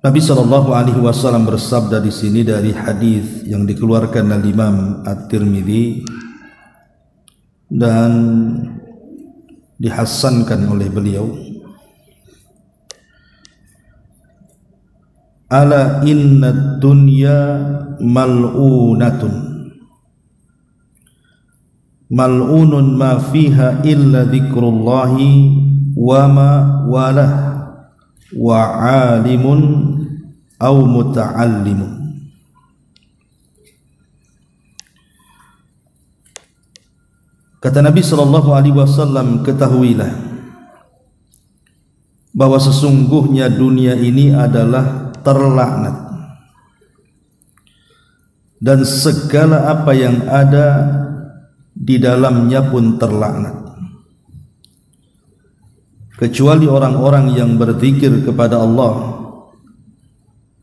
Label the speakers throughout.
Speaker 1: Nabi Shallallahu Alaihi Wasallam bersabda di sini dari hadis yang dikeluarkan oleh Imam At-Tirmidzi dan dihasankan oleh beliau. Ala inna dunya mal'unatun, mal'unun ma fiha illa dzikrullahi wa ma walah wa alimun aw muta'allimun. Kata Nabi sallallahu alaihi wasallam, ketahuilah bahwa sesungguhnya dunia ini adalah terlaknat dan segala apa yang ada di dalamnya pun terlaknat, kecuali orang-orang yang berzikir kepada Allah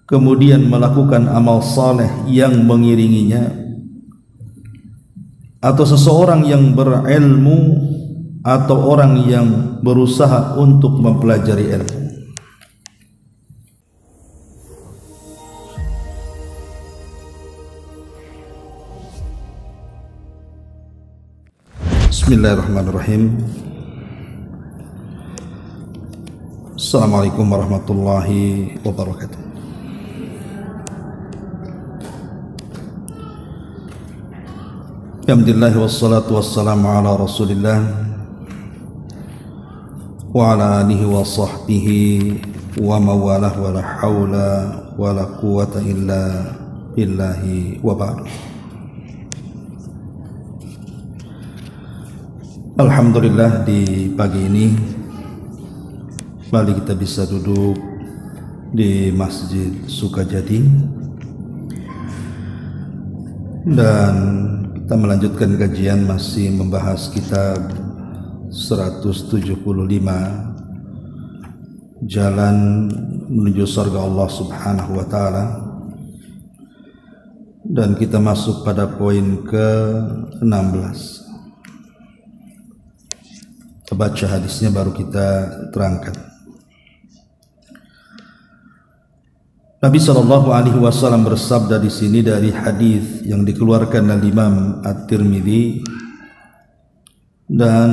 Speaker 1: kemudian melakukan amal saleh yang mengiringinya, atau seseorang yang berilmu atau orang yang berusaha untuk mempelajari ilmu. Bismillahirrahmanirrahim. Assalamualaikum warahmatullahi wabarakatuh. Alhamdulillah wassalatu wassalamu ala Rasulillah wa ala alihi wa sahbihi wa mawalah wa la hawla wa la quwata illa billahi wa ba'd. Alhamdulillah, di pagi ini kembali kita bisa duduk di Masjid Sukajadi dan kita melanjutkan kajian masih membahas kitab 175 Jalan Menuju Surga Allah Subhanahu wa Ta'ala, dan kita masuk pada poin ke-16. Kita baca hadisnya baru kita terangkan. Nabi Shallallahu Alaihi Wasallam bersabda di sini dari hadis yang dikeluarkan oleh Imam At-Tirmidzi dan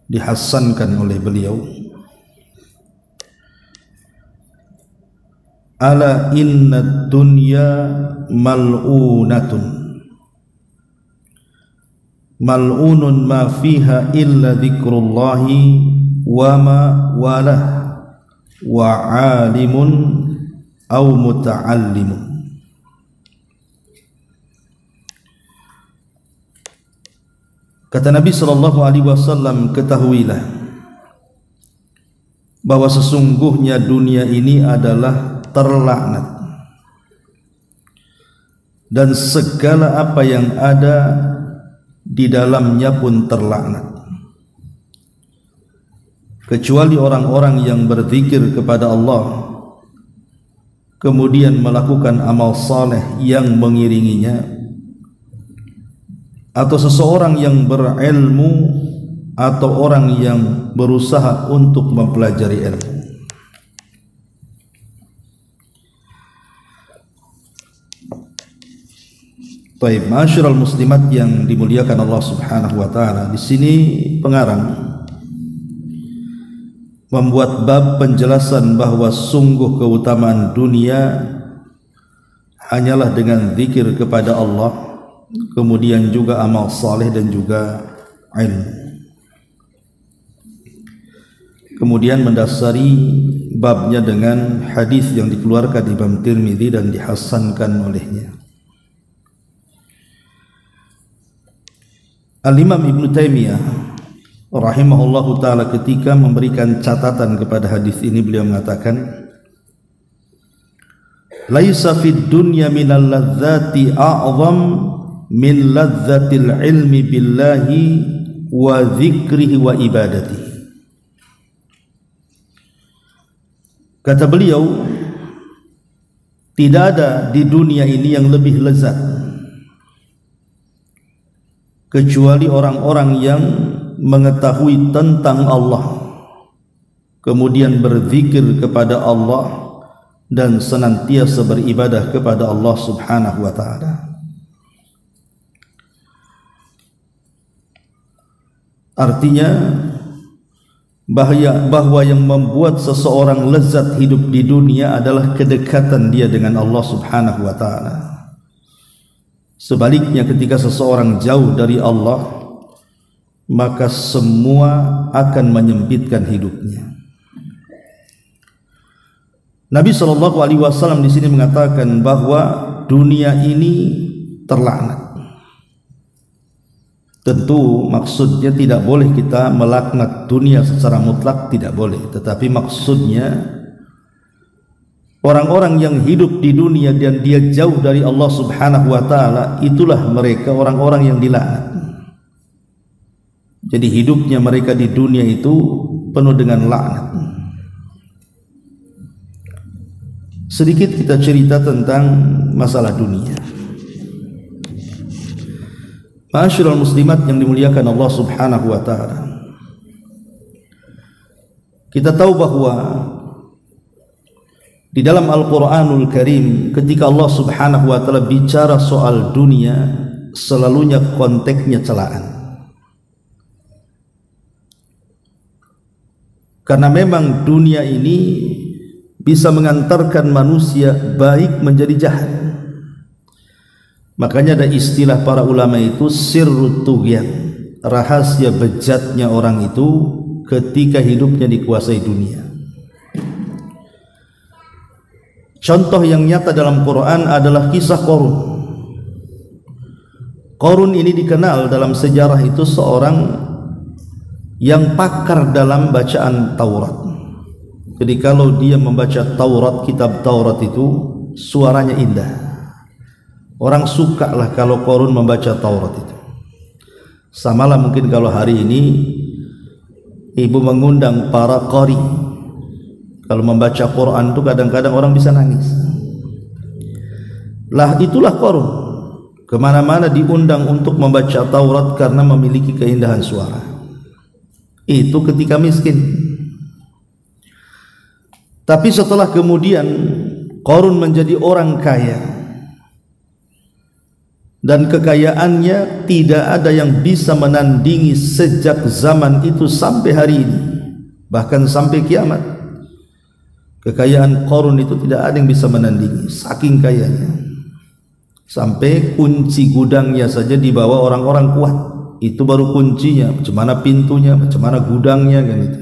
Speaker 1: dihasankan oleh beliau. Ala inna dunya mal'unatun, mal'unun ma fiha illa dzikrullahi wa ma walah wa alimun aw muta'allimun. Kata Nabi sallallahu alaihi wasallam, ketahuilah bahwa sesungguhnya dunia ini adalah terlaknat dan segala apa yang ada di dalamnya pun terlaknat, kecuali orang-orang yang berzikir kepada Allah kemudian melakukan amal saleh yang mengiringinya, atau seseorang yang berilmu atau orang yang berusaha untuk mempelajari ilmu. Baik, ma'asyiral muslimat yang dimuliakan Allah Subhanahu wa Ta'ala, di sini pengarang membuat bab penjelasan bahwa sungguh keutamaan dunia hanyalah dengan zikir kepada Allah, kemudian juga amal saleh dan juga ilmu. Kemudian mendasari babnya dengan hadis yang dikeluarkan Imam Tirmidzi dan dihasankan olehnya. Al-Imam Ibn Taimiyah rahimahullahu ta'ala ketika memberikan catatan kepada hadis ini, beliau mengatakan, laisa fid dunya minal ladzati a'zam min ladzatil ilmi billahi wa dzikrihi wa ibadatihi. Kata beliau, tidak ada di dunia ini yang lebih lezat kecuali orang-orang yang mengetahui tentang Allah, kemudian berzikir kepada Allah dan senantiasa beribadah kepada Allah Subhanahu wa taala. Artinya bahwa yang membuat seseorang lezat hidup di dunia adalah kedekatan dia dengan Allah Subhanahu wa taala. Sebaliknya ketika seseorang jauh dari Allah, maka semua akan menyempitkan hidupnya. Nabi SAW di sini mengatakan bahwa dunia ini terlaknat. Tentu maksudnya tidak boleh kita melaknat dunia secara mutlak, tidak boleh. Tetapi maksudnya orang-orang yang hidup di dunia dan dia jauh dari Allah Subhanahu wa taala, itulah mereka orang-orang yang dilaknat. Jadi hidupnya mereka di dunia itu penuh dengan laknat. Sedikit kita cerita tentang masalah dunia. Ma'asyiral muslimat yang dimuliakan Allah Subhanahu wa taala. Kita tahu bahwa di dalam Al-Qur'anul Karim ketika Allah Subhanahu wa taala bicara soal dunia, selalunya konteksnya celaan. Karena memang dunia ini bisa mengantarkan manusia baik menjadi jahat. Makanya ada istilah para ulama itu sirrut tughyan, rahasia bejatnya orang itu ketika hidupnya dikuasai dunia. Contoh yang nyata dalam Quran adalah kisah Qarun. Qarun ini dikenal dalam sejarah itu seorang yang pakar dalam bacaan Taurat. Jadi kalau dia membaca Taurat, kitab Taurat itu suaranya indah. Orang suka lah kalau Qarun membaca Taurat itu. Samalah mungkin kalau hari ini ibu mengundang para qari, kalau membaca Quran itu kadang-kadang orang bisa nangis. Lah itulah Qarun, kemana-mana diundang untuk membaca Taurat karena memiliki keindahan suara. Itu ketika miskin. Tapi setelah kemudian Qarun menjadi orang kaya, dan kekayaannya tidak ada yang bisa menandingi sejak zaman itu sampai hari ini, bahkan sampai kiamat. Kekayaan Qarun itu tidak ada yang bisa menandingi, saking kayanya. Sampai kunci gudangnya saja dibawa orang-orang kuat. Itu baru kuncinya, macam mana pintunya, macam mana gudangnya, kan itu.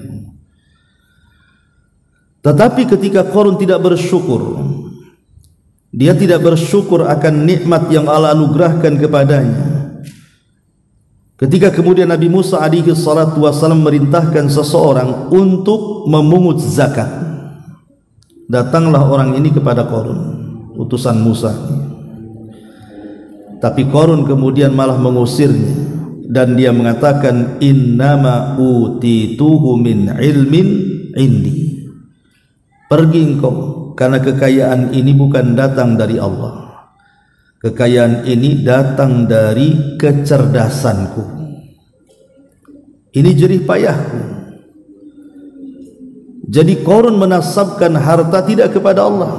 Speaker 1: Tetapi ketika Qarun tidak bersyukur, dia tidak bersyukur akan nikmat yang Allah anugerahkan kepadanya. Ketika kemudian Nabi Musa alaihi salatu wasallam merintahkan seseorang untuk memungut zakat, datanglah orang ini kepada Qarun, utusan Musa. Tapi Qarun kemudian malah mengusirnya, dan dia mengatakan innama utituhu min ilmin indi. Pergi engkau, karena kekayaan ini bukan datang dari Allah. Kekayaan ini datang dari kecerdasanku. Ini jerih payahku. Jadi Qarun menasabkan harta tidak kepada Allah,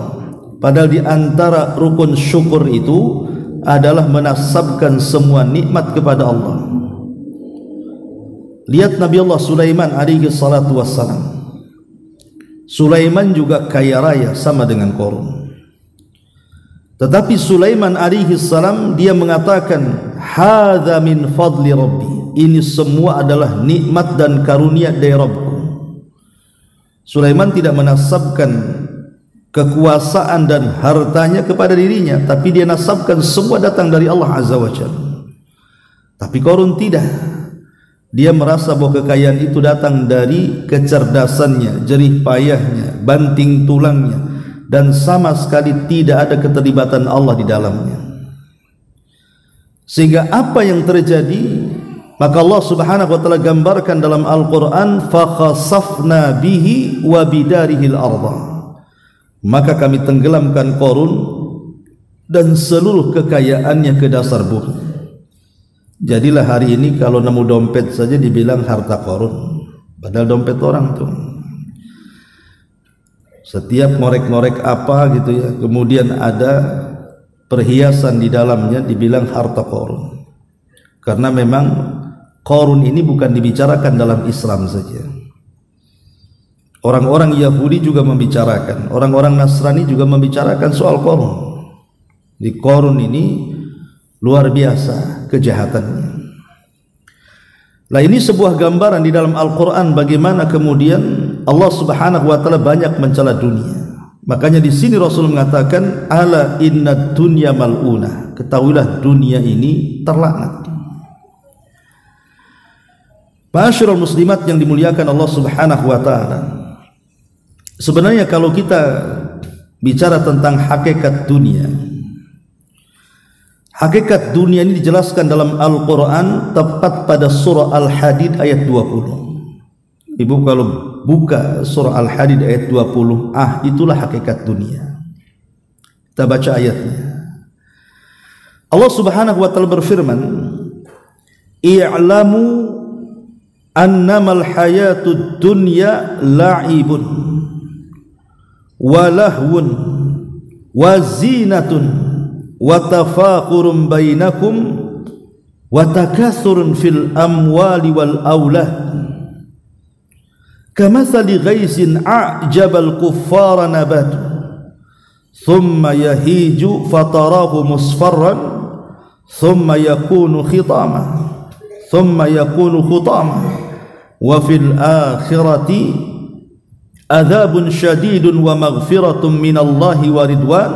Speaker 1: padahal di antara rukun syukur itu adalah menasabkan semua nikmat kepada Allah. Lihat Nabi Allah Sulaiman alaihi salatu wassalam. Sulaiman juga kaya raya sama dengan Qarun. Tetapi Sulaiman alaihi salam dia mengatakan hadza min fadli rabbi. Ini semua adalah nikmat dan karunia dari Rabbku. Sulaiman tidak menasabkan kekuasaan dan hartanya kepada dirinya, tapi dia nasabkan semua datang dari Allah Azza wa Jalla. Tapi Qarun tidak. Dia merasa bahwa kekayaan itu datang dari kecerdasannya, jerih payahnya, banting tulangnya, dan sama sekali tidak ada keterlibatan Allah di dalamnya. Sehingga apa yang terjadi, maka Allah Subhanahu wa taala gambarkan dalam Al-Qur'an fa khasafna bihi wa bidarihil ardh. Maka kami tenggelamkan Qarun dan seluruh kekayaannya ke dasar bumi. Jadilah hari ini kalau nemu dompet saja dibilang harta Qarun, padahal dompet orang tuh. Setiap ngorek-ngorek apa gitu ya, kemudian ada perhiasan di dalamnya, dibilang harta Qarun. Karena memang Qarun ini bukan dibicarakan dalam Islam saja. Orang-orang Yahudi juga membicarakan, orang-orang Nasrani juga membicarakan soal Qarun. Di Qarun ini luar biasa kejahatannya. Nah, ini sebuah gambaran di dalam Al-Quran bagaimana kemudian Allah Subhanahu wa taala banyak mencela dunia. Makanya di sini Rasul mengatakan, ala inna dunya mal'una, ketahuilah dunia ini terlaknat. Ma'asyiral muslimat yang dimuliakan Allah Subhanahu wa taala, sebenarnya kalau kita bicara tentang hakikat dunia, hakikat dunia ini dijelaskan dalam Al-Quran tepat pada surah Al-Hadid ayat 20. Ibu kalau buka surah Al-Hadid ayat 20, itulah hakikat dunia. Kita baca ayatnya. Allah Subhanahu wa taala berfirman, i'lamu annamal hayatud dunya la'ibun wa lahwun wa zinatun wa tafakhurun bainakum wa takathurun fil amwali wal aulad kamathali ghaisin a'jabal kuffara nabatu thumma yahiju fatarahu musfarran thumma yakunu khutama wa fil akhirati adzabun syadidun wa maghfiratun minallahi wa ridwan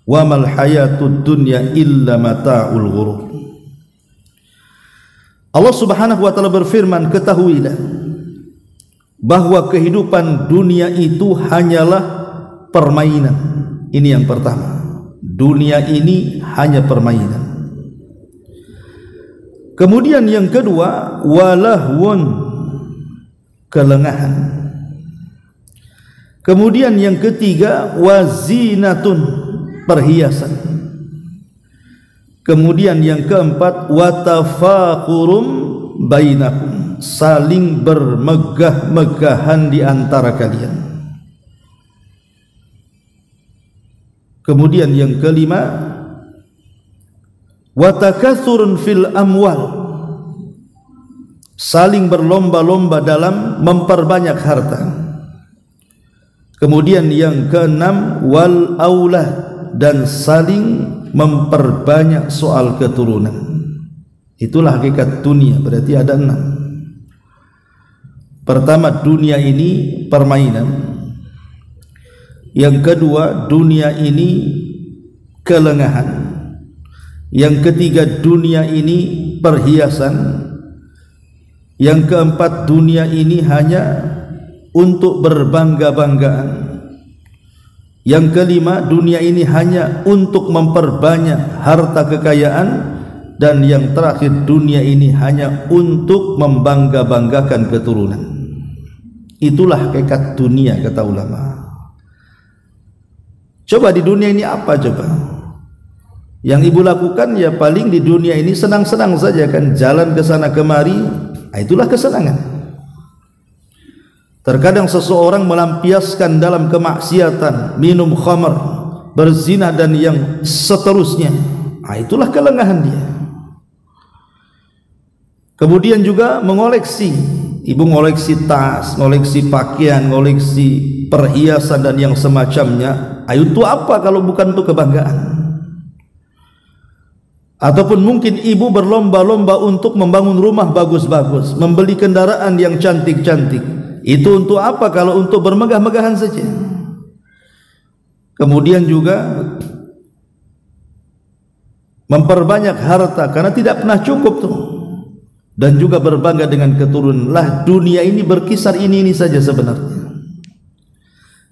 Speaker 1: wa mal hayatud dunya illa mata'ul ghurur. Allah Subhanahu wa taala berfirman, ketahuilah bahwa kehidupan dunia itu hanyalah permainan. Ini yang pertama, dunia ini hanya permainan. Kemudian yang kedua, walahwun, kelengahan. Kemudian yang ketiga, wazinatun, perhiasan. Kemudian yang keempat, watafakhurum bainakum, saling bermegah-megahan di antara kalian. Kemudian yang kelima, watakathurun fil amwal, saling berlomba-lomba dalam memperbanyak harta. Kemudian yang keenam, wal aulad, dan saling memperbanyak soal keturunan. Itulah hakikat dunia, berarti ada 6. Pertama, dunia ini permainan. Yang kedua, dunia ini kelengahan. Yang ketiga, dunia ini perhiasan. Yang keempat, dunia ini hanya untuk berbangga-banggaan. Yang kelima, dunia ini hanya untuk memperbanyak harta kekayaan. Dan yang terakhir, dunia ini hanya untuk membangga-banggakan keturunan. Itulah hakikat dunia, kata ulama. Coba di dunia ini apa coba? Yang ibu lakukan ya paling di dunia ini senang-senang saja kan, jalan ke sana kemari, itulah kesenangan. Terkadang seseorang melampiaskan dalam kemaksiatan, minum khamar, berzina dan yang seterusnya, itulah kelengahan dia. Kemudian juga mengoleksi, ibu ngoleksi tas, ngoleksi pakaian, ngoleksi perhiasan dan yang semacamnya. Itu apa kalau bukan untuk kebanggaan? Ataupun mungkin ibu berlomba-lomba untuk membangun rumah bagus-bagus, membeli kendaraan yang cantik-cantik. Itu untuk apa kalau untuk bermegah-megahan saja? Kemudian juga memperbanyak harta karena tidak pernah cukup tuh. Dan juga berbangga dengan keturunan. Lah dunia ini berkisar ini saja sebenarnya.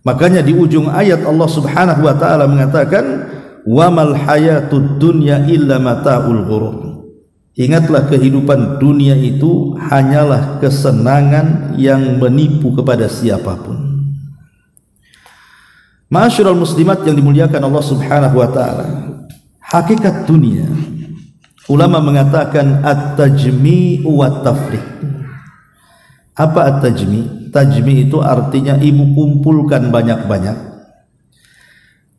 Speaker 1: Makanya di ujung ayat Allah Subhanahu wa taala mengatakan, wa mal hayatud dunya illa mata'ul ghurur. Ingatlah kehidupan dunia itu hanyalah kesenangan yang menipu kepada siapapun. Ma'asyiral muslimat yang dimuliakan Allah Subhanahu wa taala, hakikat dunia, ulama mengatakan at-tajmi' wa tafriq. Apa at-tajmi'? Tajmi itu artinya ibu kumpulkan banyak-banyak.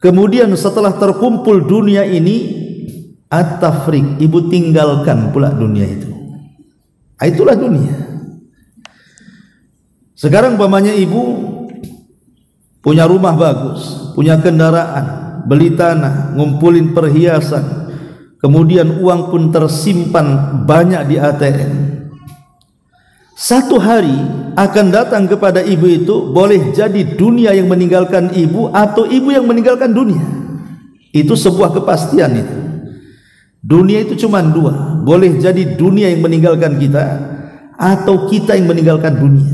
Speaker 1: Kemudian setelah terkumpul dunia ini, at-tafriq, ibu tinggalkan pula dunia itu. Itulah dunia. Sekarang umpamanya ibu punya rumah bagus, punya kendaraan, beli tanah, ngumpulin perhiasan, kemudian uang pun tersimpan banyak di ATM. Satu hari akan datang kepada ibu itu, boleh jadi dunia yang meninggalkan ibu atau ibu yang meninggalkan dunia. Itu sebuah kepastian itu. Dunia itu cuma dua, boleh jadi dunia yang meninggalkan kita atau kita yang meninggalkan dunia.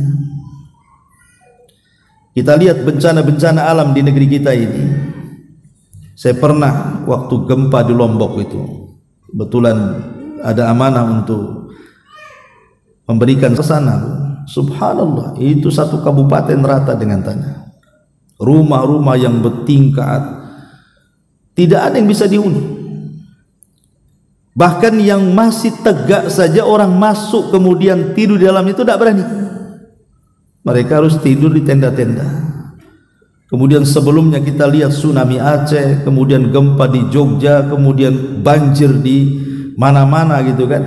Speaker 1: Kita lihat bencana-bencana alam di negeri kita ini. Saya pernah waktu gempa di Lombok itu, kebetulan ada amanah untuk memberikan ke sana. Subhanallah, itu satu kabupaten rata dengan tanah. Rumah-rumah yang bertingkat, tidak ada yang bisa dihuni. Bahkan yang masih tegak saja orang masuk kemudian tidur di dalam itu tidak berani. Mereka harus tidur di tenda-tenda. Kemudian sebelumnya kita lihat tsunami Aceh, kemudian gempa di Jogja, kemudian banjir di mana-mana gitu kan.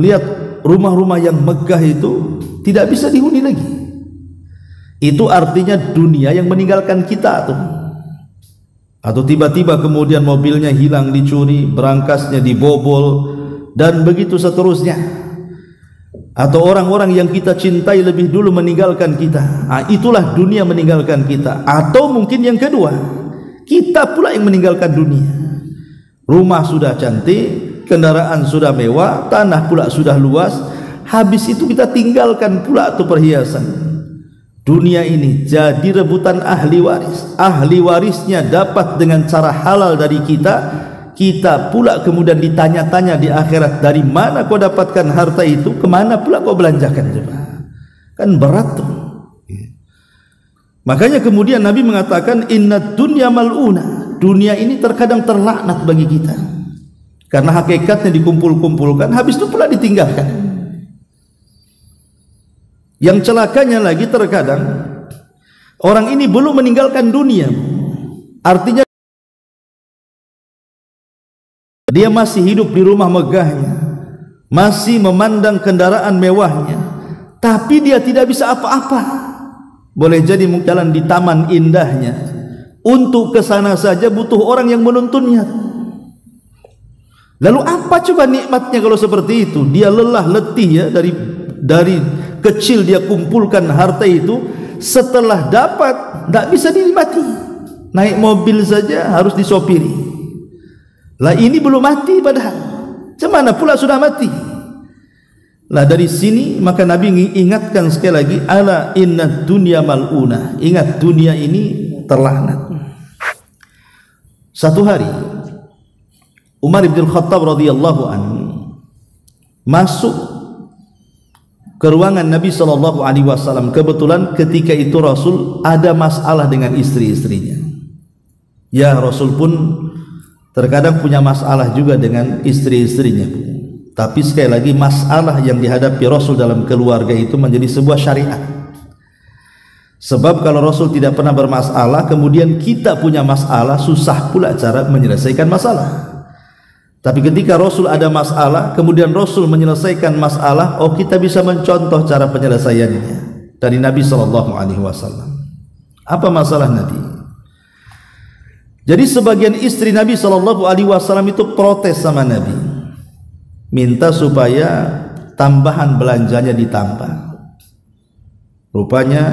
Speaker 1: Lihat rumah-rumah yang megah itu tidak bisa dihuni lagi. Itu artinya dunia yang meninggalkan kita tuh. Atau tiba-tiba kemudian mobilnya hilang, dicuri, berangkasnya dibobol, dan begitu seterusnya. Atau orang-orang yang kita cintai lebih dulu meninggalkan kita. Itulah dunia meninggalkan kita. Atau mungkin yang kedua, kita pula yang meninggalkan dunia. Rumah sudah cantik, kendaraan sudah mewah, tanah pula sudah luas, habis itu kita tinggalkan pula tuh perhiasan. Dunia ini jadi rebutan ahli waris. Ahli warisnya dapat dengan cara halal dari kita. Kita pula kemudian ditanya-tanya di akhirat, dari mana kau dapatkan harta itu, kemana pula kau belanjakan? Coba, kan berat tuh. Makanya kemudian Nabi mengatakan, inna dunya mal'una, dunia ini terkadang terlaknat bagi kita, karena hakikatnya dikumpul-kumpulkan, habis itu pula ditinggalkan. Yang celakanya lagi, terkadang orang ini belum meninggalkan dunia, artinya dia masih hidup di rumah megahnya, masih memandang kendaraan mewahnya, tapi dia tidak bisa apa-apa. Boleh jadi jalan di taman indahnya, untuk ke sana saja butuh orang yang menuntunnya. Lalu apa coba nikmatnya kalau seperti itu? Dia lelah letih ya, dari kecil dia kumpulkan harta itu, setelah dapat tidak bisa dinikmati. Naik mobil saja harus disopiri. Lah ini belum mati padahal, cemana pula sudah mati. Lah dari sini maka Nabi ingatkan sekali lagi, ala inna dunya mal'una, ingat dunia ini terlaknat. Satu hari Umar bin Khattab radhiyallahu anhu masuk ke ruangan Nabi sallallahu alaihi wasallam. Kebetulan ketika itu Rasul ada masalah dengan istri-istrinya. Ya, Rasul pun terkadang punya masalah juga dengan istri-istrinya. Tapi sekali lagi, masalah yang dihadapi Rasul dalam keluarga itu menjadi sebuah syariat. Sebab kalau Rasul tidak pernah bermasalah, kemudian kita punya masalah, susah pula cara menyelesaikan masalah. Tapi ketika Rasul ada masalah, kemudian Rasul menyelesaikan masalah, oh kita bisa mencontoh cara penyelesaiannya dari Nabi SAW. Apa masalah Nabi? Jadi sebagian istri Nabi SAW itu protes sama Nabi, minta supaya tambahan belanjanya ditambah. Rupanya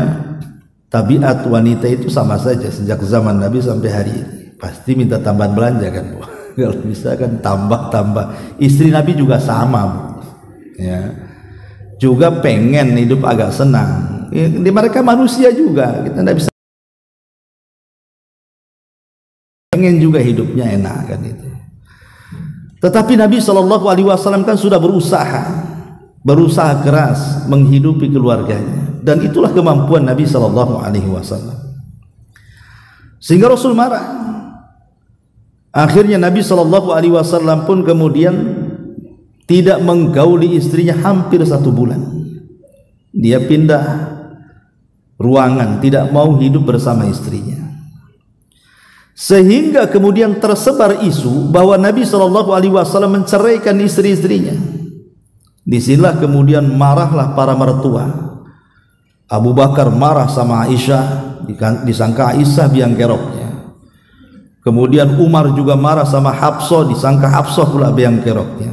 Speaker 1: tabiat wanita itu sama saja sejak zaman Nabi sampai hari ini, pasti minta tambahan belanja kan, Bu. Kalau bisa kan tambah. Istri Nabi juga sama, Bu. Ya, juga pengen hidup agak senang. Ya, mereka manusia juga, kita tidak bisa. Pengen juga hidupnya enak kan itu. Tetapi Nabi SAW kan sudah berusaha keras menghidupi keluarganya, dan itulah kemampuan Nabi SAW. Sehingga Rasul marah. Akhirnya Nabi SAW pun kemudian tidak menggauli istrinya hampir 1 bulan. Dia pindah ruangan, tidak mau hidup bersama istrinya. Sehingga kemudian tersebar isu bahwa Nabi SAW menceraikan istri-istrinya. Disinilah kemudian marahlah para mertua. Abu Bakar marah sama Aisyah, disangka Aisyah biang keroknya. Kemudian Umar juga marah sama Hafsah, disangka Hafsah pula biang keroknya.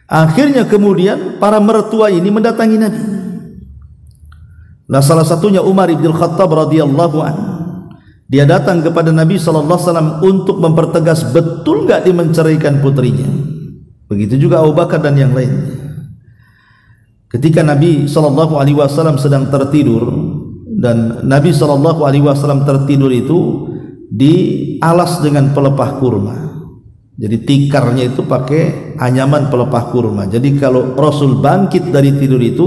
Speaker 1: Akhirnya kemudian para mertua ini mendatangi Nabi. Nah, salah satunya Umar ibn Khattab radhiyallahu anhu. Dia datang kepada Nabi SAW untuk mempertegas betul nggak dia menceraikan putrinya. Begitu juga Abu Bakar dan yang lainnya. Ketika Nabi SAW sedang tertidur, dan Nabi SAW tertidur itu dialas dengan pelepah kurma. Jadi tikarnya itu pakai anyaman pelepah kurma. Jadi kalau Rasul bangkit dari tidur itu,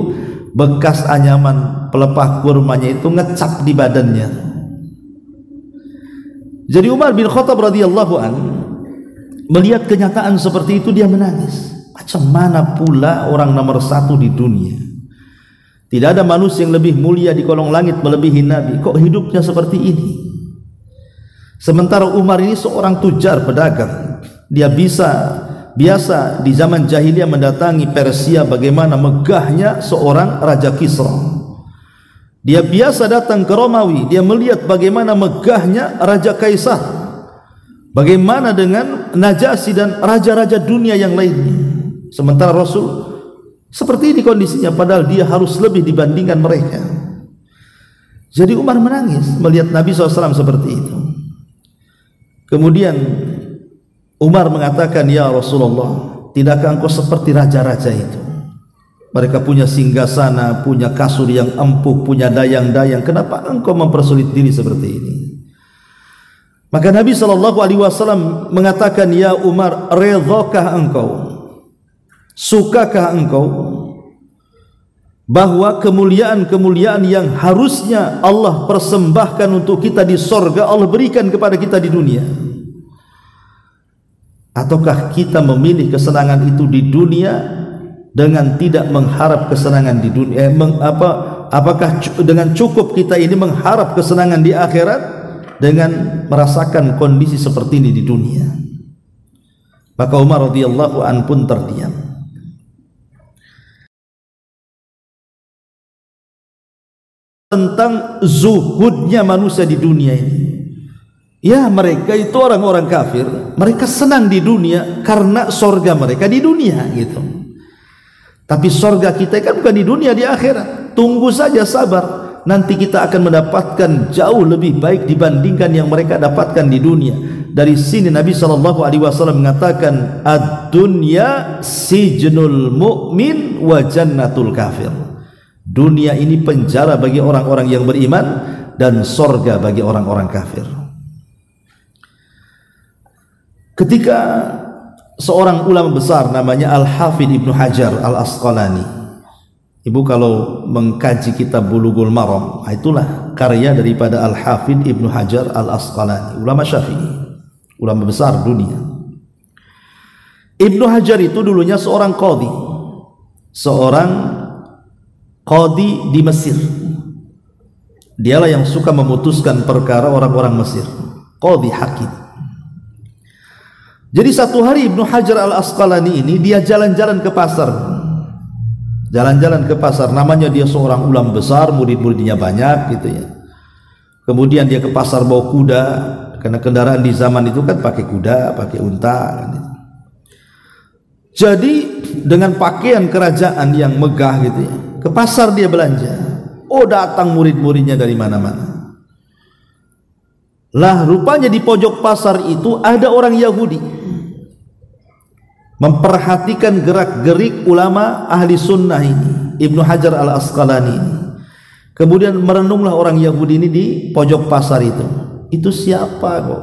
Speaker 1: bekas anyaman pelepah kurmanya itu ngecap di badannya. Jadi Umar bin Khattab radhiyallahu anhu melihat kenyataan seperti itu, dia menangis. Macam mana pula orang nomor satu di dunia, tidak ada manusia yang lebih mulia di kolong langit melebihi Nabi, kok hidupnya seperti ini? Sementara Umar ini seorang tujar pedagang. Dia biasa di zaman jahiliyah mendatangi Persia, bagaimana megahnya seorang Raja Kisra. Dia biasa datang ke Romawi, dia melihat bagaimana megahnya Raja Kaisar, bagaimana dengan Najasyi dan raja-raja dunia yang lainnya. Sementara Rasul seperti ini kondisinya, padahal dia harus lebih dibandingkan mereka. Jadi Umar menangis melihat Nabi SAW seperti itu. Kemudian Umar mengatakan, "Ya Rasulullah, tidakkah engkau seperti raja-raja itu? Mereka punya singgasana, punya kasur yang empuk, punya dayang-dayang. Kenapa engkau mempersulit diri seperti ini?" Maka Nabi SAW mengatakan, "Ya Umar, redhakah engkau, sukakah engkau bahwa kemuliaan-kemuliaan yang harusnya Allah persembahkan untuk kita di sorga, Allah berikan kepada kita di dunia? Ataukah kita memilih kesenangan itu di dunia dengan tidak mengharap kesenangan di dunia? Apakah dengan cukup kita ini mengharap kesenangan di akhirat dengan merasakan kondisi seperti ini di dunia?" Maka Umar radhiyallahu anhu pun terdiam. Tentang zuhudnya manusia di dunia ini. Ya, mereka itu orang-orang kafir, mereka senang di dunia karena sorga mereka di dunia gitu. Tapi sorga kita kan bukan di dunia, di akhirat. Tunggu saja, sabar, nanti kita akan mendapatkan jauh lebih baik dibandingkan yang mereka dapatkan di dunia. Dari sini Nabi SAW mengatakan, ad-dunya sijnul mu'min wa jannatul kafir. Dunia ini penjara bagi orang-orang yang beriman dan sorga bagi orang-orang kafir. Ketika seorang ulama besar namanya Al-Hafidh Ibnu Hajar Al-Asqalani, ibu kalau mengkaji kitab Bulughul Maram, itulah karya daripada Al-Hafidh Ibnu Hajar Al-Asqalani, ulama Syafi'i, ulama besar dunia. Ibnu Hajar itu dulunya seorang qadhi, di Mesir. Dialah yang suka memutuskan perkara orang-orang Mesir, qadhi hakim. Jadi satu hari Ibnu Hajar Al-Asqalani ini dia jalan-jalan ke pasar. Namanya dia seorang ulama besar, murid-muridnya banyak gitu ya. Kemudian dia ke pasar bawa kuda, karena kendaraan di zaman itu kan pakai kuda, pakai unta kan. Jadi dengan pakaian kerajaan yang megah gitu ya, ke pasar dia belanja. Oh, datang murid-muridnya dari mana-mana. Lah rupanya di pojok pasar itu ada orang Yahudi memperhatikan gerak-gerik ulama ahli sunnah ini, Ibnu Hajar Al-Asqalani ini. Kemudian merenunglah orang Yahudi ini di pojok pasar itu. Itu siapa kok?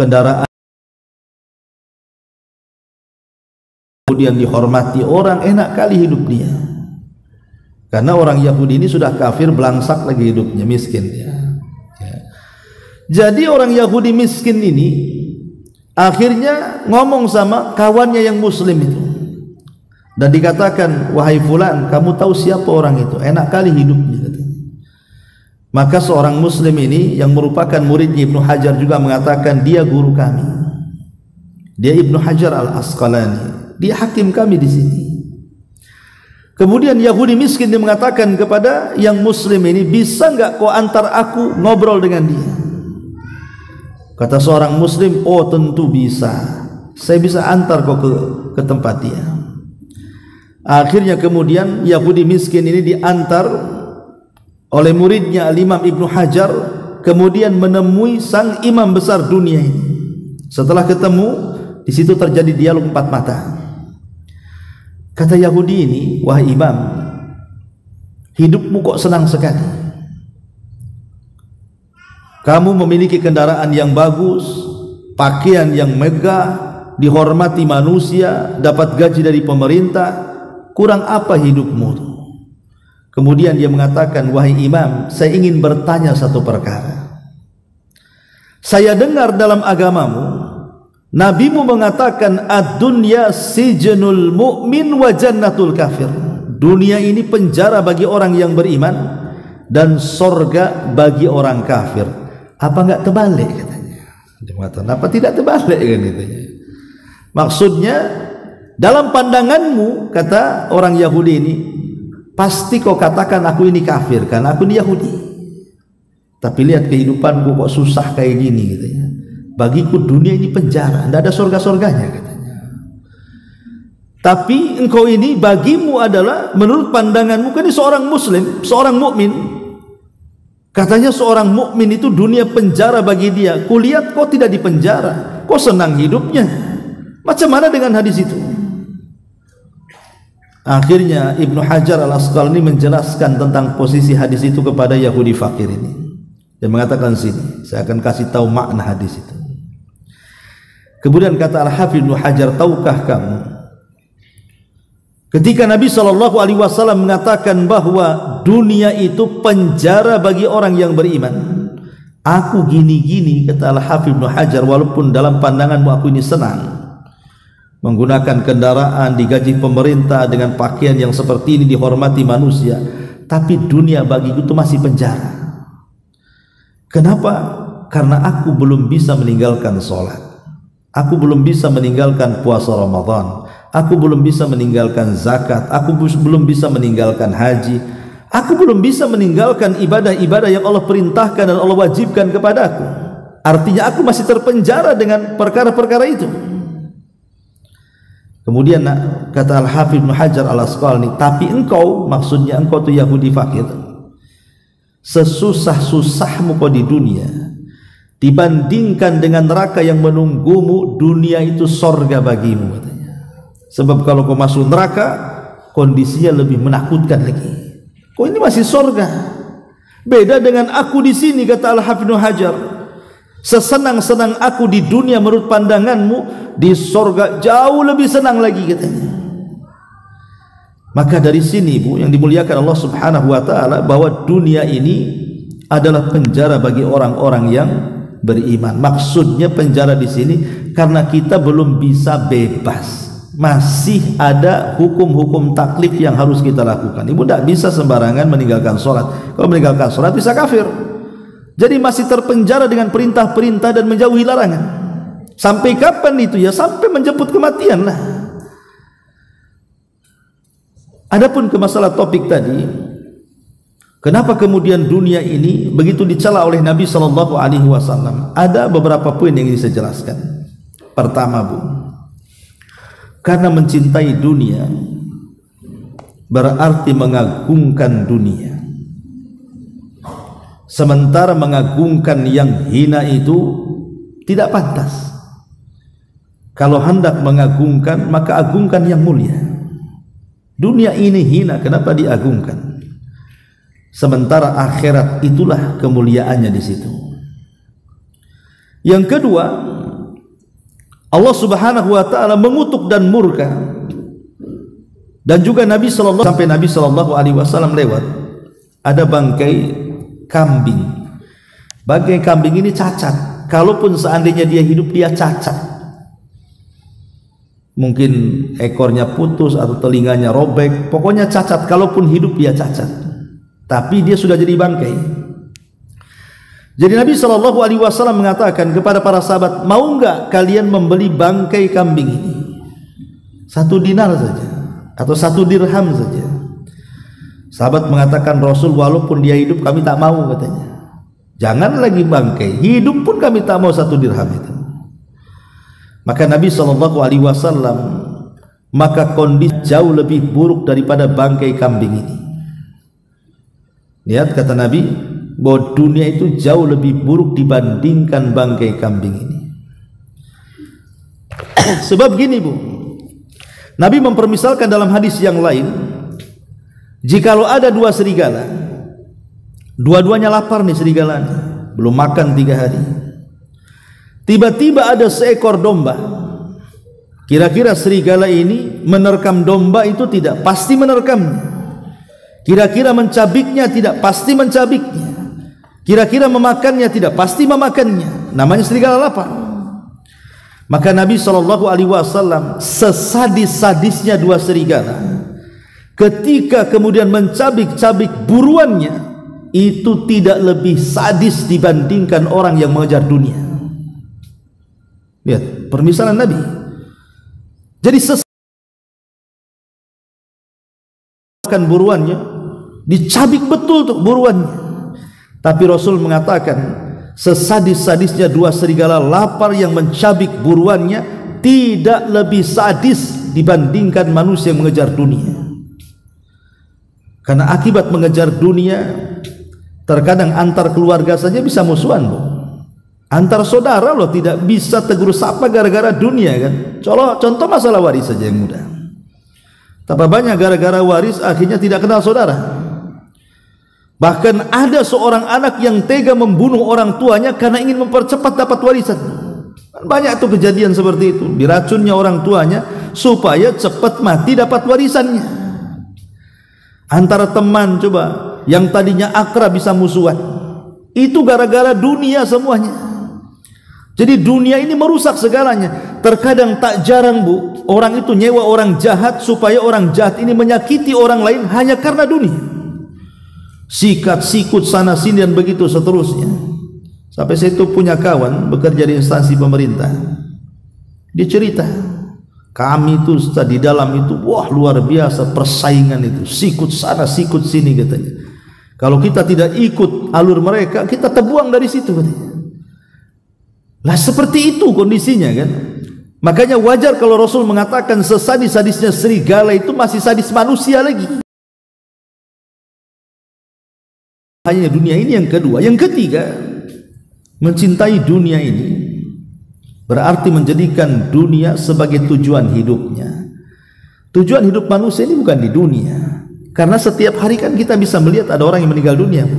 Speaker 1: Kendaraan kemudian dihormati orang, enak kali hidup dia. Karena orang Yahudi ini sudah kafir, belangsak lagi hidupnya, miskin ya. Jadi orang Yahudi miskin ini akhirnya ngomong sama kawannya yang muslim itu, dan dikatakan, "Wahai fulan, kamu tahu siapa orang itu? Enak kali hidupnya." Maka seorang muslim ini yang merupakan muridnya Ibnu Hajar juga mengatakan dia guru kami. Dia Ibnu Hajar Al-Asqalani, dia hakim kami di sini. Kemudian Yahudi miskin dia mengatakan kepada yang muslim ini, bisa enggak kau antar aku ngobrol dengan dia? Kata seorang muslim, oh tentu bisa, saya bisa antar kau ke tempat dia. Akhirnya kemudian Yahudi miskin ini diantar oleh muridnya Al-Imam Ibnu Hajar, kemudian menemui sang imam besar dunia ini. Setelah ketemu, di situ terjadi dialog empat mata. Kata Yahudi ini, wahai imam, hidupmu kok senang sekali? Kamu memiliki kendaraan yang bagus, pakaian yang megah, dihormati manusia, dapat gaji dari pemerintah, kurang apa hidupmu? Kemudian dia mengatakan, wahai imam, saya ingin bertanya satu perkara. Saya dengar dalam agamamu, nabimu mengatakan ad-dunya sijnul mu'min wa jannatul kafir. Dunia ini penjara bagi orang yang beriman dan sorga bagi orang kafir. Apa enggak terbalik katanya? Dia mengatakan, apa tidak terbalik kan katanya? Maksudnya, dalam pandanganmu, kata orang Yahudi ini, pasti kau katakan aku ini kafir karena aku ini Yahudi. Tapi lihat kehidupanku kok susah kayak gini katanya. Bagiku dunia ini penjara, tidak ada surga-surganya katanya. Tapi engkau ini bagimu adalah menurut pandanganmu kan ini seorang muslim, seorang mukmin. Katanya seorang mukmin itu dunia penjara bagi dia. Kulihat kau tidak di penjara, kau senang hidupnya. Macam mana dengan hadis itu? Akhirnya Ibnu Hajar Al-Asqalani menjelaskan tentang posisi hadis itu kepada Yahudi fakir ini. Dia mengatakan sini, saya akan kasih tahu makna hadis itu. Kemudian kata Al-Hafidz Ibnu Hajar, tahukah kamu ketika Nabi SAW mengatakan bahwa dunia itu penjara bagi orang yang beriman, aku gini-gini, kata Al-Hafidz Ibnu Hajar, walaupun dalam pandanganmu aku ini senang menggunakan kendaraan, digaji pemerintah, dengan pakaian yang seperti ini, dihormati manusia, tapi dunia bagiku itu masih penjara. Kenapa? Karena aku belum bisa meninggalkan sholat, aku belum bisa meninggalkan puasa Ramadan, aku belum bisa meninggalkan zakat, aku belum bisa meninggalkan haji, aku belum bisa meninggalkan ibadah-ibadah yang Allah perintahkan dan Allah wajibkan kepadaku. Artinya aku masih terpenjara dengan perkara-perkara itu. Kemudian kata Al-Hafidz Ibnu Hajar Al-Asqalani, tapi engkau, maksudnya engkau tu Yahudi fakir, sesusah-susahmu kau di dunia dibandingkan dengan neraka yang menunggumu, dunia itu sorga bagimu katanya. Sebab kalau kau masuk neraka, kondisinya lebih menakutkan lagi. Kau ini masih sorga, beda dengan aku di sini, kata Al-Hafidz Ibnu Hajar. Sesenang-senang aku di dunia menurut pandanganmu, di sorga jauh lebih senang lagi katanya. Maka dari sini Bu yang dimuliakan Allah Subhanahu wa taala, bahwa dunia ini adalah penjara bagi orang-orang yang beriman. Maksudnya penjara di sini karena kita belum bisa bebas, masih ada hukum-hukum taklif yang harus kita lakukan. Ibu tidak bisa sembarangan meninggalkan sholat. Kalau meninggalkan sholat bisa kafir. Jadi masih terpenjara dengan perintah-perintah dan menjauhi larangan. Sampai kapan itu? Ya sampai menjemput kematian lah. Adapun ke masalah topik tadi, kenapa kemudian dunia ini begitu dicela oleh Nabi SAW? Ada beberapa poin yang ingin saya jelaskan. Pertama Bu, karena mencintai dunia berarti mengagungkan dunia. Sementara mengagungkan yang hina itu tidak pantas. Kalau hendak mengagungkan, maka agungkan yang mulia. Dunia ini hina, kenapa diagungkan? Sementara akhirat itulah kemuliaannya di situ. Yang kedua, Allah Subhanahu wa taala mengutuk dan murka. Dan juga Nabi sallallahu sampai Nabi sallallahu alaihi wasallam lewat, ada bangkai kambing. Bangkai kambing ini cacat. Kalaupun seandainya dia hidup, dia cacat. Mungkin ekornya putus atau telinganya robek, pokoknya cacat. Kalaupun hidup dia cacat. Tapi dia sudah jadi bangkai. Jadi Nabi SAW mengatakan kepada para sahabat, mau enggak kalian membeli bangkai kambing ini? 1 dinar saja atau 1 dirham saja. Sahabat mengatakan, Rasul, walaupun dia hidup kami tak mau, katanya. Jangan lagi bangkai, hidup pun kami tak mau 1 dirham itu. Maka Nabi SAW, maka kondisi jauh lebih buruk daripada bangkai kambing ini. Lihat, kata Nabi, bahwa dunia itu jauh lebih buruk dibandingkan bangkai kambing ini. Sebab gini, Bu, Nabi mempermisalkan dalam hadis yang lain, jikalau ada 2 serigala, dua-duanya lapar nih serigalanya, belum makan 3 hari, tiba-tiba ada seekor domba. Kira-kira serigala ini menerkam domba itu tidak? Pasti menerkamnya. Kira-kira mencabiknya tidak? Pasti mencabiknya. Kira-kira memakannya tidak? Pasti memakannya. Namanya serigala lapar. Maka Nabi SAW, sesadis-sadisnya 2 serigala, ketika kemudian mencabik-cabik buruannya, itu tidak lebih sadis dibandingkan orang yang mengejar dunia. Lihat permisalan Nabi. Jadi buruannya, dicabik betul tuh buruannya. Tapi Rasul mengatakan, sesadis-sadisnya 2 serigala lapar yang mencabik buruannya tidak lebih sadis dibandingkan manusia yang mengejar dunia. Karena akibat mengejar dunia, terkadang antar keluarga saja bisa musuhan, Bu. Antar saudara loh tidak bisa tegur sapa gara-gara dunia, kan. Contoh masalah waris saja yang mudah. Tapi banyak gara-gara waris akhirnya tidak kenal saudara. Bahkan ada seorang anak yang tega membunuh orang tuanya karena ingin mempercepat dapat warisan. Banyak tuh kejadian seperti itu. Diracunnya orang tuanya supaya cepat mati dapat warisannya. Antara teman, coba, yang tadinya akrab bisa musuhan. Itu gara-gara dunia semuanya. Jadi dunia ini merusak segalanya. Terkadang tak jarang, Bu, orang itu nyewa orang jahat supaya orang jahat ini menyakiti orang lain hanya karena dunia. Sikat sikut sana sini dan begitu seterusnya. Sampai saya itu punya kawan bekerja di instansi pemerintah. Dia cerita, kami itu di dalam itu, wah luar biasa persaingan itu, sikut sana sikut sini katanya. Kalau kita tidak ikut alur mereka, kita terbuang dari situ katanya. Lah seperti itu kondisinya, kan. Makanya wajar kalau Rasul mengatakan sesadis-sadisnya serigala itu masih sadis manusia lagi. Hanya dunia ini yang kedua. Yang ketiga, mencintai dunia ini berarti menjadikan dunia sebagai tujuan hidupnya. Tujuan hidup manusia ini bukan di dunia. Karena setiap hari kan kita bisa melihat ada orang yang meninggal dunia.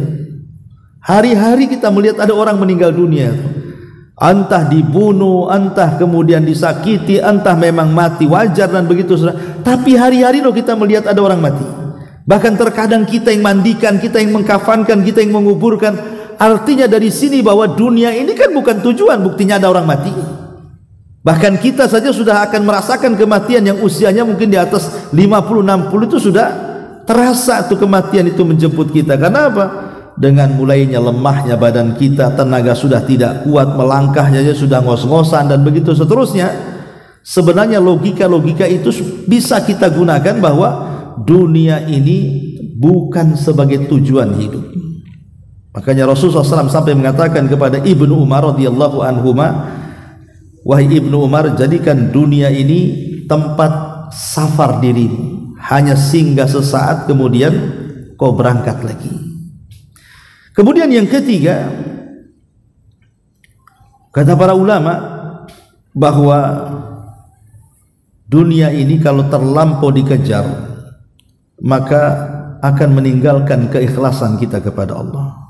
Speaker 1: Hari-hari kita melihat ada orang meninggal dunia. Entah dibunuh, entah kemudian disakiti, entah memang mati, wajar dan begitu, saudara. Tapi hari-hari loh kita melihat ada orang mati. Bahkan terkadang kita yang mandikan, kita yang mengkafankan, kita yang menguburkan. Artinya dari sini bahwa dunia ini kan bukan tujuan, buktinya ada orang mati. Bahkan kita saja sudah akan merasakan kematian yang usianya mungkin di atas 50-60 itu sudah terasa tuh kematian itu menjemput kita. Karena apa? Dengan mulainya lemahnya badan kita, tenaga sudah tidak kuat, melangkahnya sudah ngos-ngosan dan begitu seterusnya. Sebenarnya logika-logika itu bisa kita gunakan bahwa dunia ini bukan sebagai tujuan hidup. Makanya Rasulullah SAW sampai mengatakan kepada Ibnu Umar radhiyallahu anhuma, wahai Ibnu Umar, jadikan dunia ini tempat safar dirimu, hanya singgah sesaat kemudian kau berangkat lagi. Kemudian yang ketiga, kata para ulama bahwa dunia ini kalau terlampau dikejar maka akan meninggalkan keikhlasan kita kepada Allah.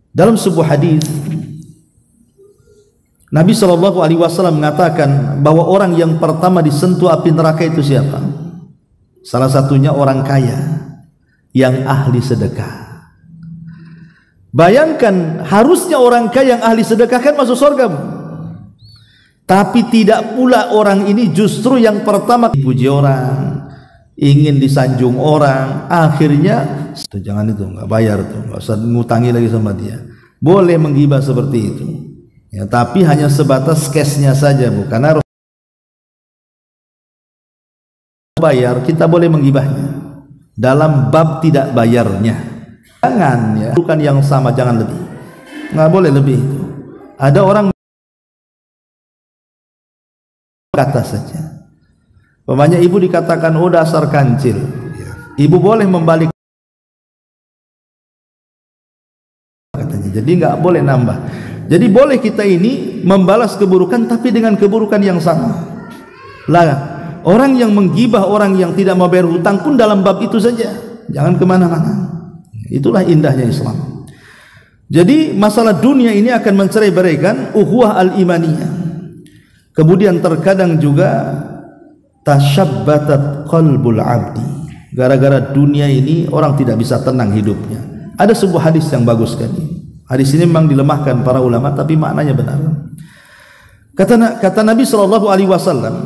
Speaker 1: Dalam sebuah hadis Nabi SAW mengatakan bahwa orang yang pertama disentuh api neraka itu siapa? Salah satunya orang kaya yang ahli sedekah. Bayangkan, harusnya orang kaya yang ahli sedekah kan masuk surga, tapi tidak pula orang ini justru yang pertama dipuji orang, ingin disanjung orang, akhirnya jangan itu, nggak bayar tuh, nggak usah ngutangi lagi sama dia. Boleh menggibah seperti itu, ya, tapi hanya sebatas cashnya saja, Bu. Karena bayar kita boleh menggibahnya dalam bab tidak bayarnya. Jangan, ya, bukan yang sama, jangan lebih, nggak boleh lebih itu. Ada orang kata saja. Pemanya ibu dikatakan oh dasar kancil, ibu boleh membalik katanya, jadi nggak boleh nambah. Jadi boleh kita ini membalas keburukan tapi dengan keburukan yang sama. Lah orang yang menggibah orang yang tidak mau bayar hutang pun dalam bab itu saja, jangan kemana-mana. Itulah indahnya Islam. Jadi masalah dunia ini akan mencerai-beraikan ukhuwah al-imaniyah. Kemudian terkadang juga tashabbatat qalbul abdi. Gara-gara dunia ini orang tidak bisa tenang hidupnya. Ada sebuah hadis yang bagus sekali. Hadis ini memang dilemahkan para ulama tapi maknanya benar. Kata Nabi sallallahu alaihi wasallam,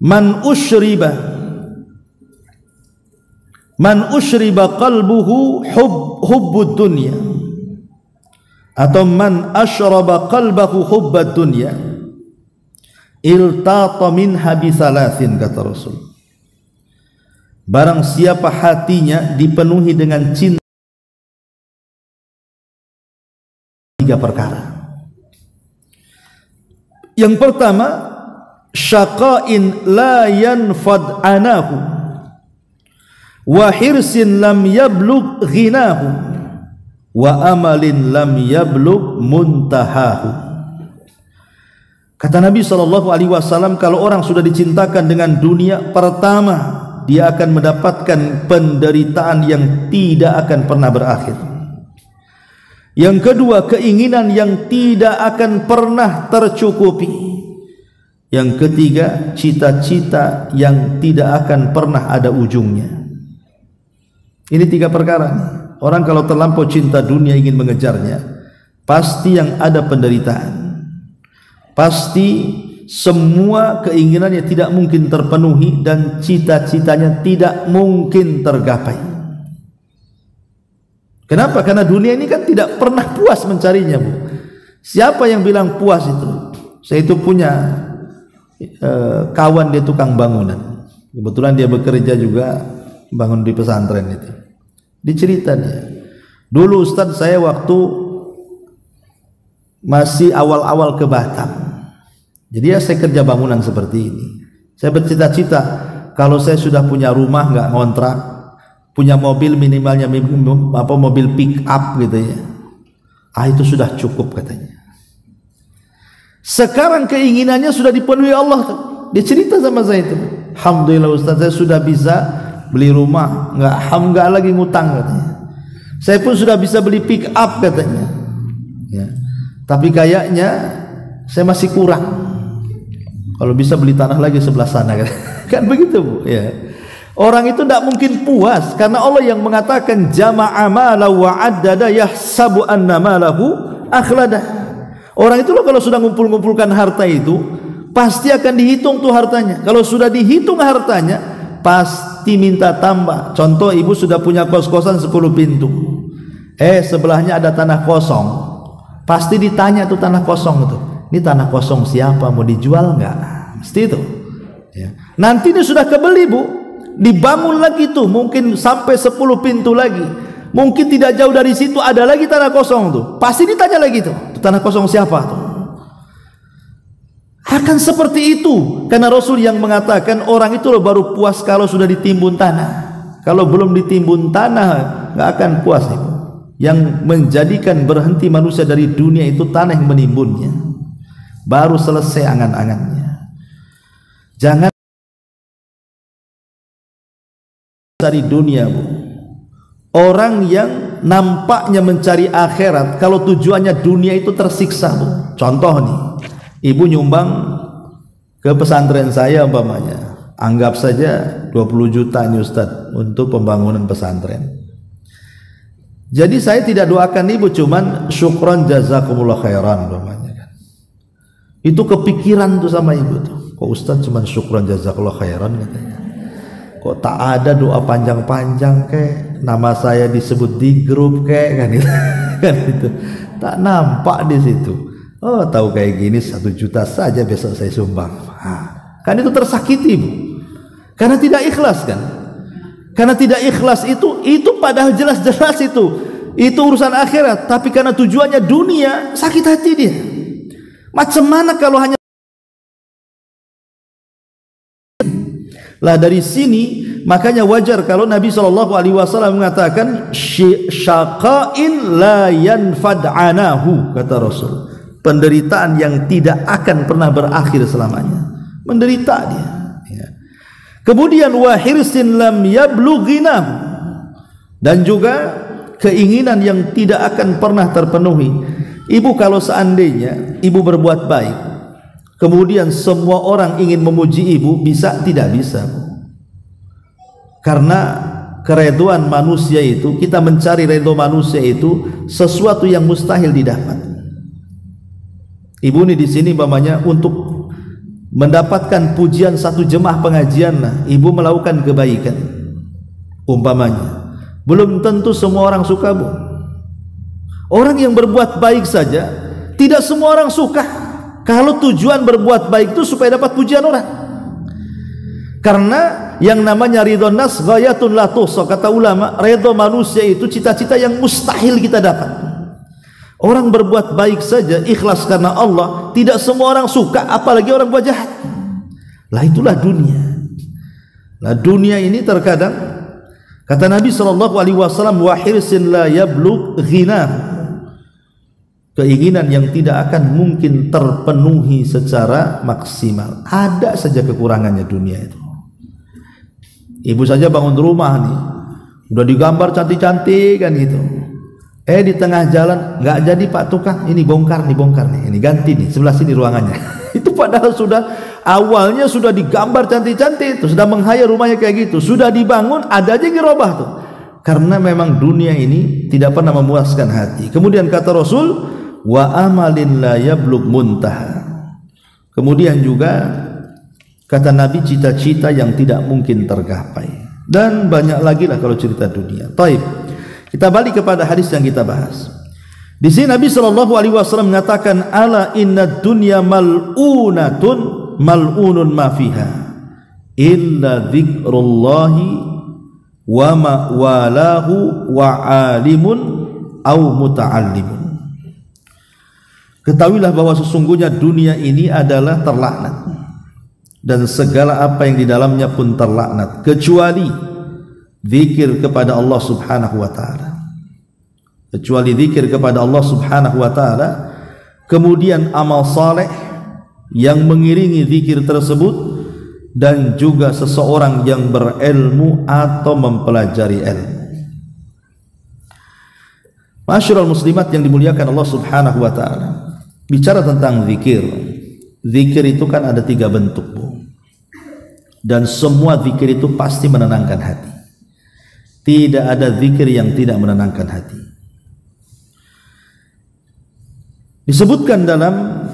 Speaker 1: man ushriba qalbuhu hubbud dunya, atau man ashraba qalbahu hubbad dunya iltata minha bisalathin, kata Rasul. Barang siapa hatinya dipenuhi dengan cinta, tiga perkara. Yang pertama, syaqa'in la yanfad anahu wa hirsin lam yablugh ghinahu wa amalin lam yablugh muntahahu. Kata Nabi SAW, kalau orang sudah dicintakan dengan dunia, pertama dia akan mendapatkan penderitaan yang tidak akan pernah berakhir. Yang kedua, keinginan yang tidak akan pernah tercukupi. Yang ketiga, cita-cita yang tidak akan pernah ada ujungnya. Ini tiga perkara. Orang kalau terlampau cinta dunia ingin mengejarnya, pasti yang ada penderitaan. Pasti semua keinginannya tidak mungkin terpenuhi dan cita-citanya tidak mungkin tergapai. Kenapa? Karena dunia ini kan tidak pernah puas mencarinya, Bu. Siapa yang bilang puas itu? Saya itu punya kawan, dia tukang bangunan. Kebetulan dia bekerja juga bangun di pesantren itu. Dicerita dia, dulu Ustadz saya waktu masih awal-awal ke Batam, jadi ya saya kerja bangunan seperti ini. Saya bercita-cita kalau saya sudah punya rumah nggak ngontrak, punya mobil minimalnya mobil pick up gitu ya, itu sudah cukup katanya. Sekarang keinginannya sudah dipenuhi Allah tuh. Dia cerita sama saya itu, alhamdulillah Ustaz, saya sudah bisa beli rumah, nggak lagi ngutang katanya. Saya pun sudah bisa beli pick up katanya, ya. Tapi kayaknya saya masih kurang. Kalau bisa beli tanah lagi sebelah sana kan begitu, Bu, ya. Orang itu tidak mungkin puas karena Allah yang mengatakan jama'a mala wa addada yahsabu anna malahu akhlada. Orang itu loh kalau sudah ngumpul-ngumpulkan harta itu pasti akan dihitung tuh hartanya. Kalau sudah dihitung hartanya pasti minta tambah. Contoh, ibu sudah punya kos-kosan 10 pintu. Sebelahnya ada tanah kosong. Pasti ditanya tuh tanah kosong itu, ini tanah kosong siapa, mau dijual nggak? Mesti itu, ya. Nanti ini sudah kebeli, Bu, dibangun lagi tuh, mungkin sampai 10 pintu lagi, mungkin tidak jauh dari situ ada lagi tanah kosong tuh, pasti ditanya lagi tuh tanah kosong siapa tuh. Akan seperti itu, karena Rasul yang mengatakan orang itu loh baru puas kalau sudah ditimbun tanah. Kalau belum ditimbun tanah nggak akan puas, Ibu. Yang menjadikan berhenti manusia dari dunia itu tanah yang menimbunnya. Baru selesai angan-angannya. Jangan cari dunia, Bu. Orang yang nampaknya mencari akhirat, kalau tujuannya dunia itu tersiksa, Bu. Contoh nih, ibu nyumbang ke pesantren saya umpamanya, anggap saja 20 juta ini Ustadz untuk pembangunan pesantren. Jadi saya tidak doakan ibu, cuman syukron jazakumullah khairan umpamanya kan. Itu kepikiran tuh sama ibu tuh, kok Ustadz cuman syukron jazakumullah khairan katanya. kok tak ada doa panjang-panjang kek, nama saya disebut di grup kek kan itu. Kan itu tak nampak di situ. Oh, tahu kayak gini 1 juta saja besok saya sumbang. Kan itu tersakiti, Bu. Karena tidak ikhlas kan. Karena tidak ikhlas itu padahal jelas-jelas itu urusan akhirat, tapi karena tujuannya dunia, sakit hati dia. Macam mana kalau hanya lah dari sini, makanya wajar kalau Nabi SAW mengatakan syaqain la yanfad anahu, kata Rasul, penderitaan yang tidak akan pernah berakhir selamanya, menderita dia. Kemudian wa hirsin lam yablughinahu, dan juga keinginan yang tidak akan pernah terpenuhi. Ibu kalau seandainya ibu berbuat baik, kemudian semua orang ingin memuji ibu, bisa? Tidak bisa. Karena keredoan manusia itu, kita mencari redho manusia itu sesuatu yang mustahil didapat. Ibu ini di sini umpamanya untuk mendapatkan pujian 1 jemaah pengajian, lah ibu melakukan kebaikan umpamanya, belum tentu semua orang suka, Bu. Orang yang berbuat baik saja tidak semua orang suka. Kalau tujuan berbuat baik itu supaya dapat pujian orang, karena yang namanya ridho nas ghayatun la tuhsa, kata ulama, ridho manusia itu cita-cita yang mustahil kita dapat. Orang berbuat baik saja ikhlas karena Allah, tidak semua orang suka, apalagi orang buat jahat. Lah itulah dunia. Lah dunia ini terkadang, kata Nabi SAW, wa hirsin la yablugh ghina, keinginan yang tidak akan mungkin terpenuhi secara maksimal. Ada saja kekurangannya dunia itu. Ibu saja bangun rumah nih, udah digambar cantik-cantik kan gitu. Di tengah jalan nggak jadi, Pak tukang, ini bongkar nih, ini ganti nih, sebelah sini ruangannya. Itu padahal sudah awalnya sudah digambar cantik-cantik, itu sudah menghayal rumahnya kayak gitu, sudah dibangun, ada aja yang dirobah tuh. Karena memang dunia ini tidak pernah memuaskan hati. Kemudian kata Rasul, wa amalin la yablugh muntaha. Kemudian juga kata Nabi, cita-cita yang tidak mungkin tergapai. Dan banyak lagi lah kalau cerita dunia. Taib. Kita balik kepada hadis yang kita bahas. Di sini Nabi SAW mengatakan, ala inna dunya mal'unatun mal'unun ma fiha illa dzikrullahi wa ma'walahu wa alimun au muta'allimun. Ketahuilah bahwa sesungguhnya dunia ini adalah terlaknat, dan segala apa yang di dalamnya pun terlaknat, kecuali zikir kepada Allah Subhanahu wa taala. Kecuali zikir kepada Allah Subhanahu wa taala, kemudian amal saleh yang mengiringi zikir tersebut, dan juga seseorang yang berilmu atau mempelajari ilmu. Masyarul muslimat yang dimuliakan Allah Subhanahu wa taala, bicara tentang zikir. Zikir itu kan ada 3 bentuk, Bu. Dan semua zikir itu pasti menenangkan hati. Tidak ada zikir yang tidak menenangkan hati. Disebutkan dalam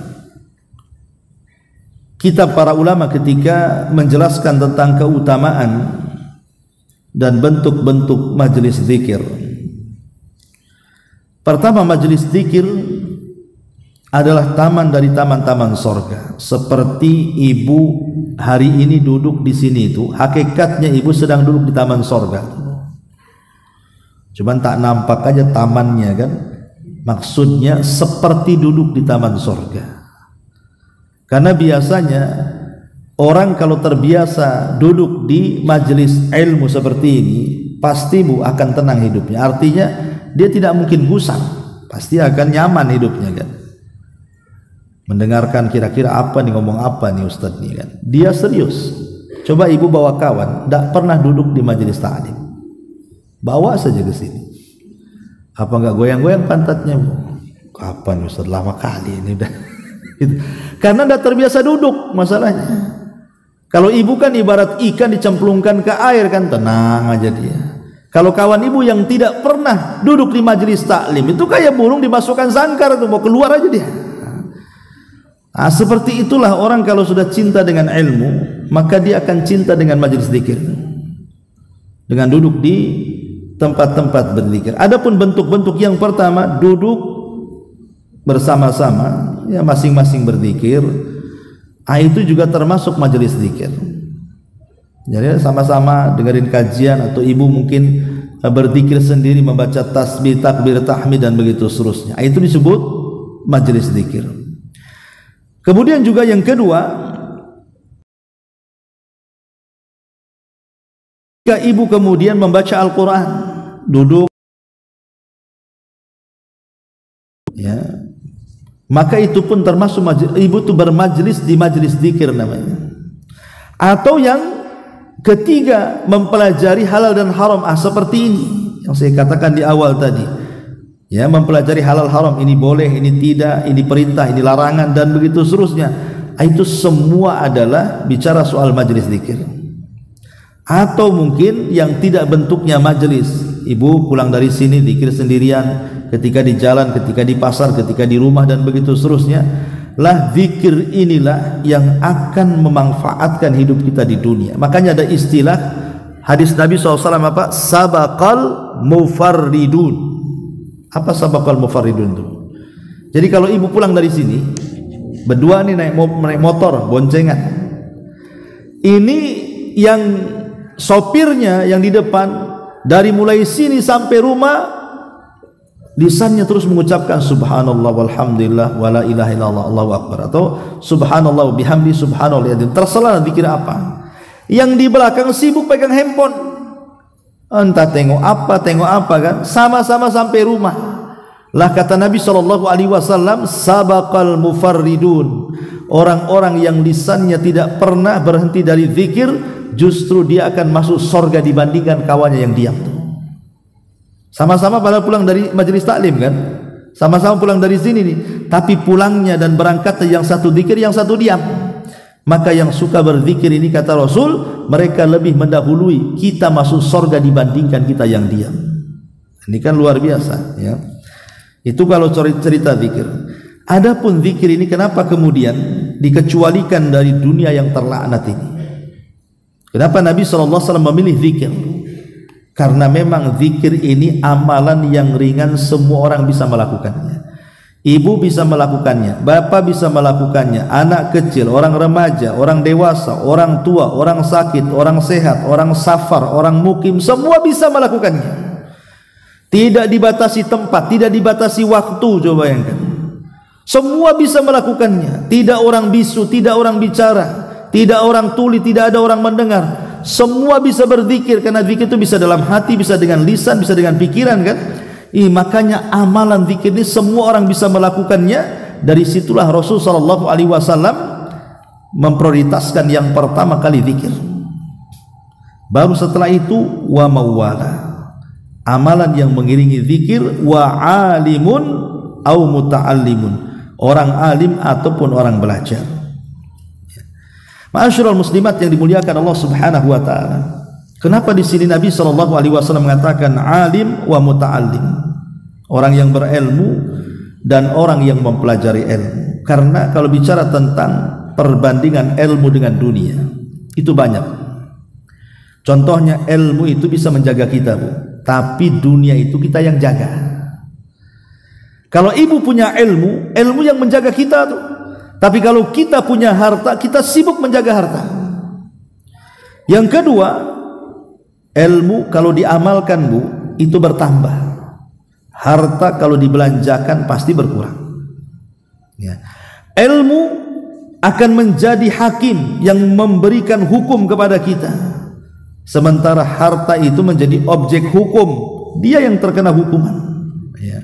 Speaker 1: kitab para ulama ketika menjelaskan tentang keutamaan dan bentuk-bentuk majelis zikir. Pertama, majelis zikir adalah taman dari taman-taman sorga. Seperti ibu hari ini duduk di sini, itu hakikatnya ibu sedang duduk di taman sorga. Cuman tak nampak aja tamannya kan. Maksudnya seperti duduk di taman sorga. Karena biasanya orang kalau terbiasa duduk di majelis ilmu seperti ini, pasti, Bu, akan tenang hidupnya. Artinya dia tidak mungkin gusar, pasti akan nyaman hidupnya kan. Mendengarkan kira-kira apa nih, ngomong apa nih Ustadz nih kan. Dia serius. Coba ibu bawa kawan, tidak pernah duduk di majelis ta'lim, bawa saja ke sini. Apa enggak goyang-goyang pantatnya, Bu? Kapan Ustaz, lama kali ini udah. Karena tidak terbiasa duduk masalahnya. Kalau ibu kan ibarat ikan dicemplungkan ke air kan, tenang aja dia. Kalau kawan ibu yang tidak pernah duduk di majelis taklim, itu kayak burung dimasukkan sangkar tuh, mau keluar aja dia. Nah, seperti itulah orang kalau sudah cinta dengan ilmu, maka dia akan cinta dengan majelis zikir. dengan duduk di tempat-tempat berzikir. Adapun bentuk-bentuk yang pertama, duduk bersama-sama, ya masing-masing berzikir, itu juga termasuk majelis zikir. Jadi sama-sama dengerin kajian, atau ibu mungkin berzikir sendiri, membaca tasbih, takbir, tahmid dan begitu seterusnya. Itu disebut majelis zikir. Kemudian juga yang kedua, jika ibu kemudian membaca Al-Quran, duduk, ya, maka itu pun termasuk ibu itu bermajlis di majlis zikir namanya. Atau yang ketiga, mempelajari halal dan haram, seperti ini yang saya katakan di awal tadi, ya, mempelajari halal haram, ini boleh, ini tidak, ini perintah, ini larangan dan begitu seterusnya. Itu semua adalah bicara soal majlis zikir. Atau mungkin yang tidak bentuknya majelis, ibu pulang dari sini zikir sendirian, ketika di jalan, ketika di pasar, ketika di rumah dan begitu seterusnya. Lah zikir inilah yang akan memanfaatkan hidup kita di dunia. Makanya ada istilah hadis Nabi SAW apa? Sabaqal mufarridun. Apa sabaqal mufarridun itu? Jadi kalau ibu pulang dari sini berdua nih naik motor boncengan, ini yang sopirnya yang di depan, dari mulai sini sampai rumah lisannya terus mengucapkan subhanallah walhamdulillah wala ilaha illallah Allahu akbar, atau subhanallah bihamdi subhanallah, terserah zikir apa. Yang di belakang sibuk pegang handphone, entah tengok apa kan, sama-sama sampai rumah. Lah kata Nabi SAW, sabaqal mufarridun, orang-orang yang lisannya tidak pernah berhenti dari zikir, justru dia akan masuk surga dibandingkan kawannya yang diam. Sama-sama pada pulang dari majelis taklim kan, sama-sama pulang dari sini nih, tapi pulangnya dan berangkatnya yang satu zikir, yang satu diam. Maka yang suka berzikir ini kata Rasul, mereka lebih mendahului kita masuk surga dibandingkan kita yang diam. Ini kan luar biasa, ya. Itu kalau cerita zikir. Adapun zikir ini kenapa kemudian dikecualikan dari dunia yang terlaknat ini? Kenapa Nabi SAW memilih zikir? Karena memang zikir ini amalan yang ringan, semua orang bisa melakukannya. Ibu bisa melakukannya, bapak bisa melakukannya, anak kecil, orang remaja, orang dewasa, orang tua, orang sakit, orang sehat, orang safar, orang mukim, semua bisa melakukannya. Tidak dibatasi tempat, tidak dibatasi waktu, coba bayangkan. Semua bisa melakukannya. Tidak orang bisu, tidak orang bicara, tidak orang tuli, tidak ada orang mendengar. Semua bisa berzikir, karena zikir itu bisa dalam hati, bisa dengan lisan, bisa dengan pikiran kan. Makanya amalan zikir ini semua orang bisa melakukannya. Dari situlah Rasul SAW memprioritaskan yang pertama kali zikir. Baru setelah itu wa mawala, amalan yang mengiringi zikir, wa alimun au muta'allimun, orang alim ataupun orang belajar. Ma'asyiral muslimat yang dimuliakan Allah Subhanahu wa taala. Kenapa di sini Nabi SAW mengatakan alim wa muta'allim, orang yang berilmu dan orang yang mempelajari ilmu? Karena kalau bicara tentang perbandingan ilmu dengan dunia, itu banyak. Contohnya ilmu itu bisa menjaga kita, Bu, tapi dunia itu kita yang jaga. Kalau ibu punya ilmu, ilmu yang menjaga kita tuh. Tapi kalau kita punya harta, kita sibuk menjaga harta. Yang kedua, ilmu kalau diamalkan, Bu, itu bertambah. Harta kalau dibelanjakan pasti berkurang, ya. Ilmu akan menjadi hakim yang memberikan hukum kepada kita, sementara harta itu menjadi objek hukum, dia yang terkena hukuman, ya.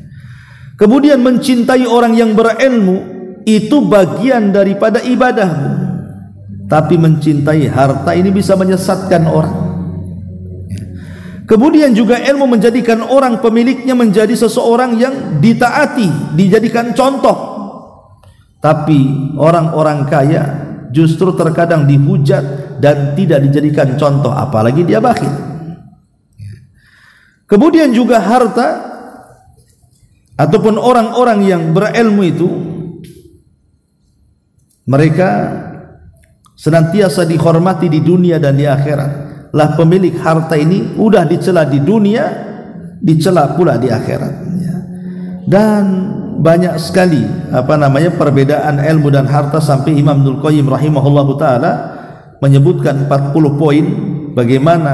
Speaker 1: Kemudian mencintai orang yang berilmu itu bagian daripada ibadah, tapi mencintai harta ini bisa menyesatkan orang. Kemudian juga ilmu menjadikan orang pemiliknya menjadi seseorang yang ditaati, dijadikan contoh. Tapi orang-orang kaya justru terkadang dihujat dan tidak dijadikan contoh, apalagi dia bakhil. Kemudian juga harta ataupun orang-orang yang berilmu itu, mereka senantiasa dihormati di dunia dan di akhirat, lah pemilik harta ini udah dicela di dunia, dicela pula di akhirat. Dan banyak sekali perbedaan ilmu dan harta, sampai Imam Ibnul Qayyim rahimahullahu taala menyebutkan 40 poin bagaimana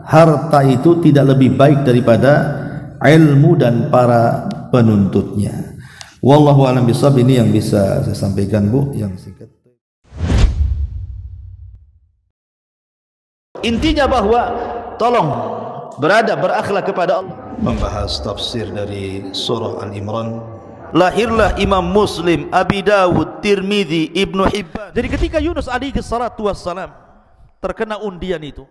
Speaker 1: harta itu tidak lebih baik daripada ilmu dan para penuntutnya. Wallahu a'lam bishawab. Ini yang bisa saya sampaikan, Bu, yang singkat. Intinya bahwa tolong berakhlak kepada Allah. Membahas tafsir dari surah Al-Imran. Lahirlah Imam Muslim, Abi Dawud, Tirmidzi, Ibnu Hibban. Jadi ketika Yunus alaihi salatu wassalam terkena undian itu,